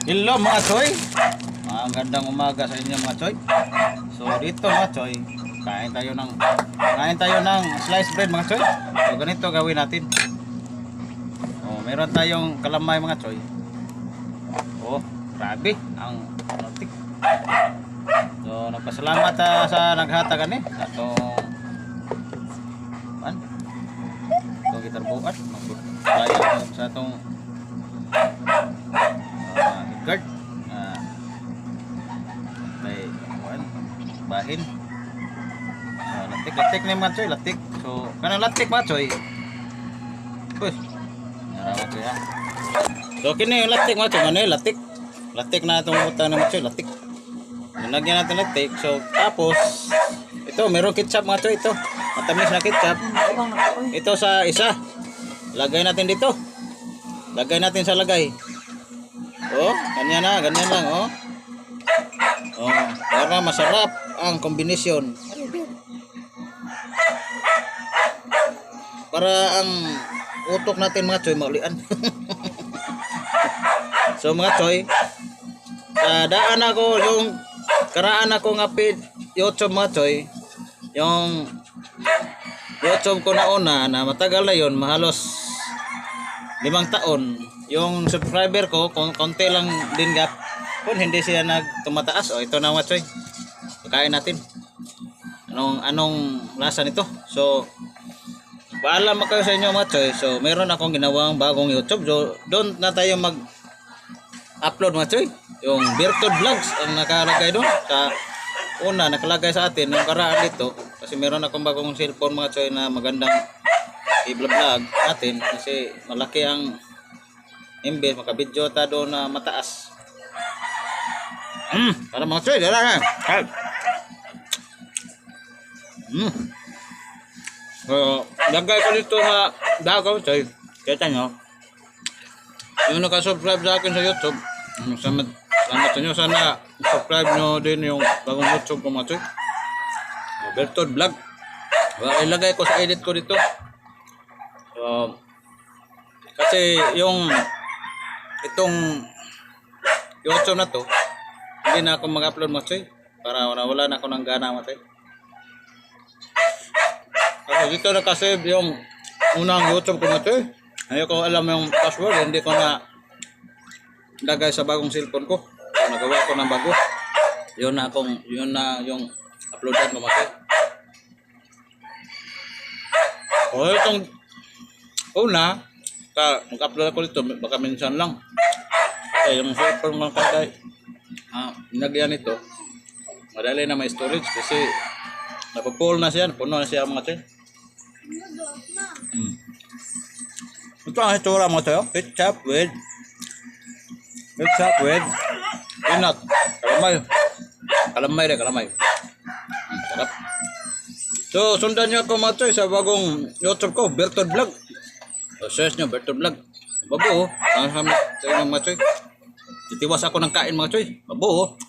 Hello mga choy. Magandang umaga sa inyo mga choy. So dito mga choy, kain tayo ng sliced bread mga choy. So ganito gawin natin. Oh, meron tayong kalamay mga choy. Oh, grabe ang latik. So nagpasalamat sa naghatag ani atong gitarbuan magbayan sa atong guard may bahin latik na mga choy, latik. So kanang latik mga choy, uy naramat choy ha. So kini yung latik mga choy, ano yung latik na itong utang na mga choy, latik nilagyan natin latik. So tapos ito meron ketchup mga choy, ito matamis na ketchup. Ito sa isa lagay natin dito, lagay natin sa lagay. Oh, ganyan lang oh. Oh, para masarap ang kombinasyon. Para ang utok natin mga choy maulian. So mga choy, daan ako yung karaan ako nga YouTube mga choy. Yung YouTube ko na una na matagal na yun, mahalos 5 taon. Yung subscriber ko konti lang din gap kung hindi siya nagtumataas. O ito na mga choy, kain natin anong lasa nito. So paalam kayo sa inyo mga choy. So meron akong ginawang bagong YouTube. So doon na tayo mag upload mga choy. Yung Bertod Vlogs ang nakalagay doon. Sa una nakalagay sa atin yung karaan dito, kasi meron akong bagong cellphone mga choy na magandang i-vlog natin, kasi malaki ang imbes makabidyo ta doon na mataas. Para mga choy dala na. So lagay ko dito sa dagaw choy. Kita nyo yung nakasubscribe sa akin sa YouTube, salamat sa inyo. Sana subscribe nyo din yung bagong YouTube ko mga choy, Bertod Vlog. Ilagay ko sa edit ko dito. So kasi yung itong YouTube na to hindi na ako mag-upload mga choy, para wala na ako ng gana mga choy. Kasi dito nakasave yung unang YouTube ko mga choy. Ayaw ko alam yung password, hindi ko na lagay sa bagong cellphone ko. So, nagawa ko ng bago. Yun na yung uploadan ko mga choy. O itong una mag-upload ako dito baka minsan lang, kasi yung cellphone lang kagay nilagyan ito madali na may storage, kasi napapull na siya, puno na siya mga choy. Ito ang itsura mga choy, ketchup with peanut, kalamay. Sarap. So sundan nyo ako mga choy sa bagong YouTube ko, Bertod Vlog. So search nyo Bertod Vlog. Babuo sa inyo mga choy. Titiwas ako ng kain mga choy, babuo.